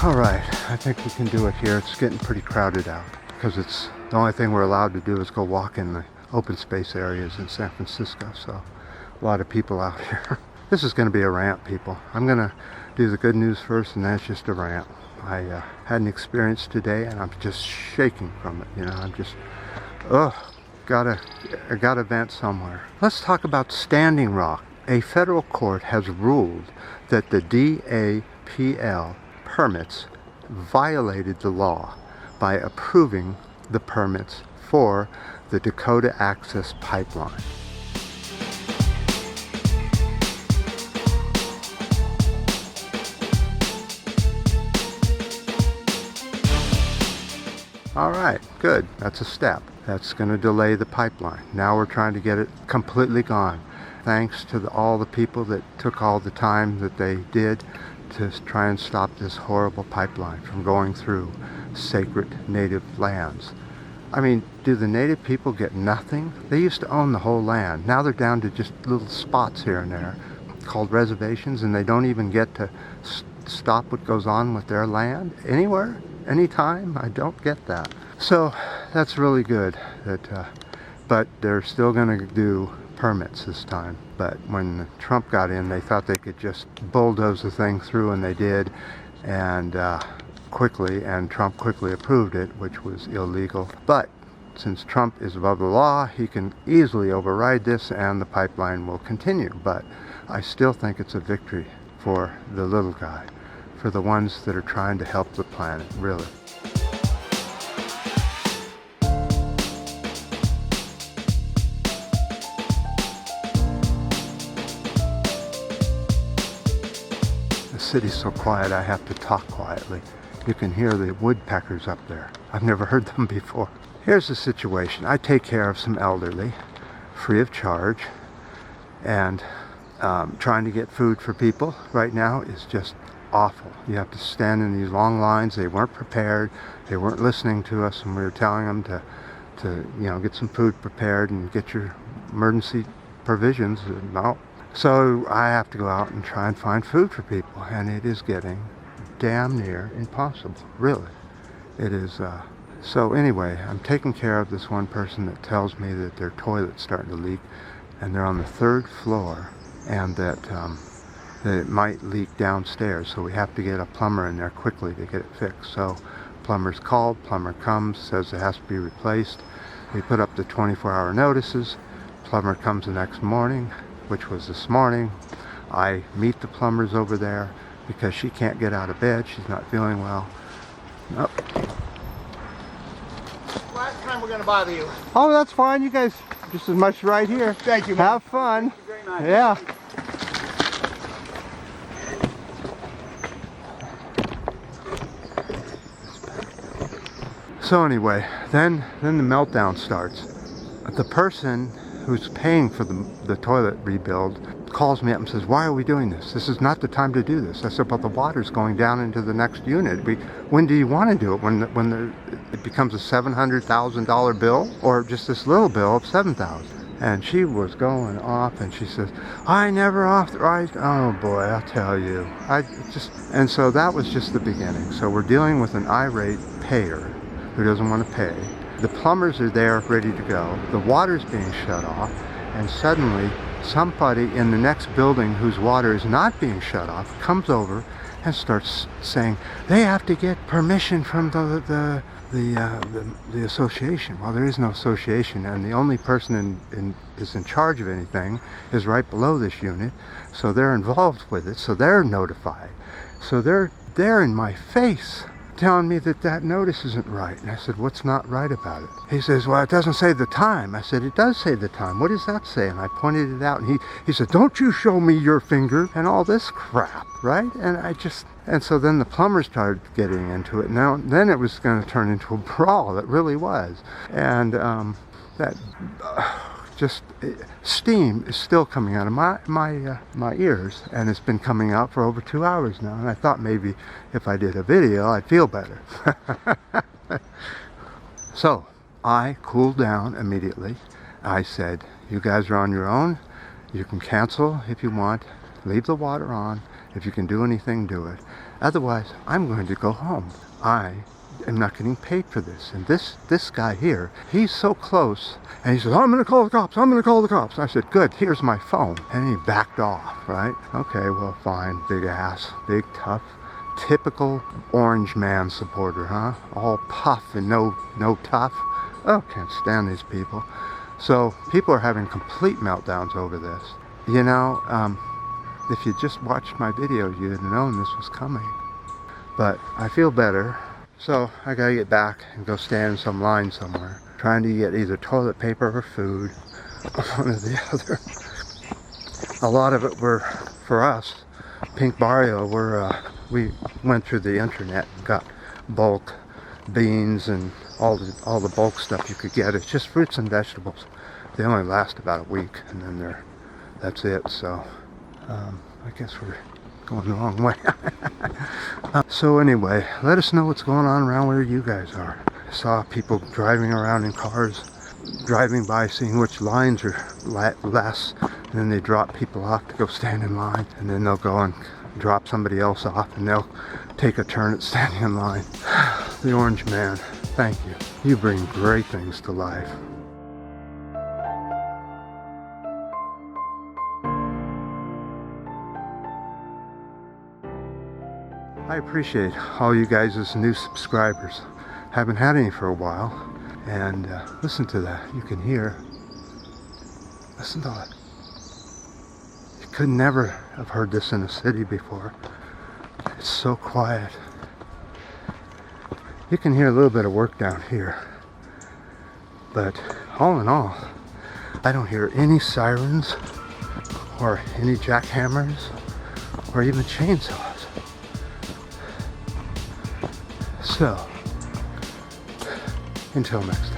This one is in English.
Alright, I think we can do it here. It's getting pretty crowded out because it's the only thing we're allowed to do is go walk in the open space areas in San Francisco, so a lot of people out here. This is going to be a rant, people. I'm going to do the good news first, and then it's just a rant. I had an experience today, and I'm just shaking from it. I'm just, I gotta vent somewhere. Let's talk about Standing Rock. A federal court has ruled that the DAPL permits violated the law by approving the permits for the Dakota Access Pipeline. All right, good. That's a step. That's going to delay the pipeline. Now we're trying to get it completely gone. Thanks to all the people that took all the time that they did to try and stop this horrible pipeline from going through sacred native lands. I mean, do the native people get nothing? They used to own the whole land. Now they're down to just little spots here and there called reservations, and they don't even get to stop what goes on with their land anywhere, anytime. I don't get that. So that's really good. But they're still going to do permits this time. But when Trump got in, they thought they could just bulldoze the thing through, and they did, and Trump quickly approved it, which was illegal. But since Trump is above the law, he can easily override this, and the pipeline will continue. But I still think it's a victory for the little guy, for the ones that are trying to help the planet, really. The city's so quiet I have to talk quietly. You can hear the woodpeckers up there. I've never heard them before. Here's the situation. I take care of some elderly, free of charge, and trying to get food for people right now is just awful. You have to stand in these long lines. They weren't prepared. They weren't listening to us, and we were telling them to get some food prepared and get your emergency provisions. No. So I have to go out and try and find food for people, and it is getting damn near impossible. Really. It is. So anyway, I'm taking care of this one person that tells me that their toilet's starting to leak, and they're on the 3rd floor, and that it might leak downstairs, so we have to get a plumber in there quickly to get it fixed. So plumber's called, plumber comes, says it has to be replaced. We put up the 24-hour notices. Plumber comes the next morning, which was this morning. I meet the plumbers over there because she can't get out of bed. She's not feeling well. Nope. Last time we're going to bother you. Oh, that's fine. You guys just as much right here. Thank you, man. Have fun. Very nice. Yeah. So anyway, then the meltdown starts. The person who's paying for the toilet rebuild calls me up and says, "Why are we doing this? This is not the time to do this." I said, "But the water's going down into the next unit. When do you want to do it? When it becomes a $700,000 bill, or just this little bill of $7,000?" And she was going off, and she says, "I never authorized." Oh boy, I'll tell you. And so that was just the beginning. So we're dealing with an irate payer who doesn't want to pay. The plumbers are there ready to go. The water's being shut off, and suddenly somebody in the next building whose water is not being shut off comes over and starts saying they have to get permission from the association. Well, there is no association, and the only person is in charge of anything is right below this unit, so they're involved with it, so they're notified. So they're in my face telling me that notice isn't right. And I said, "What's not right about it?" He says, "Well, it doesn't say the time." I said, "It does say the time. What does that say?" And I pointed it out, and he said, "Don't you show me your finger," and all this crap, right? And so then the plumber started getting into it. Then it was going to turn into a brawl. It really was. And steam is still coming out of my ears, and it's been coming out for over 2 hours now. And I thought maybe if I did a video, I'd feel better. So I cooled down immediately. I said, "You guys are on your own. You can cancel if you want. Leave the water on. If you can do anything, do it." Otherwise, I'm going to go home. I am not getting paid for this. And this guy here, he's so close. And he says, I'm going to call the cops. I'm going to call the cops. I said, good, here's my phone. And he backed off, right? Okay, well, fine. Big ass, big tough. Typical orange man supporter, huh? All puff and no tough. Oh, can't stand these people. So people are having complete meltdowns over this. You know, if you just watched my video, you'd have known this was coming. But I feel better. So I gotta get back and go stand in some line somewhere, trying to get either toilet paper or food, or one or the other. A lot of it were, for us, Pink Barrio, we went through the internet and got bulk beans and all the bulk stuff you could get. It's just fruits and vegetables. They only last about a week, and then that's it. So I guess we're going the wrong way. So anyway, let us know what's going on around where you guys are. I saw people driving around in cars, driving by, seeing which lines are less, and then they drop people off to go stand in line, and then they'll go and drop somebody else off, and they'll take a turn at standing in line. The Orange Man, thank you. You bring great things to life. I appreciate all you guys as new subscribers. Haven't had any for a while. And listen to that. You can hear. Listen to it. You could never have heard this in a city before. It's so quiet. You can hear a little bit of work down here. But all in all, I don't hear any sirens or any jackhammers or even chainsaws. So, until next time.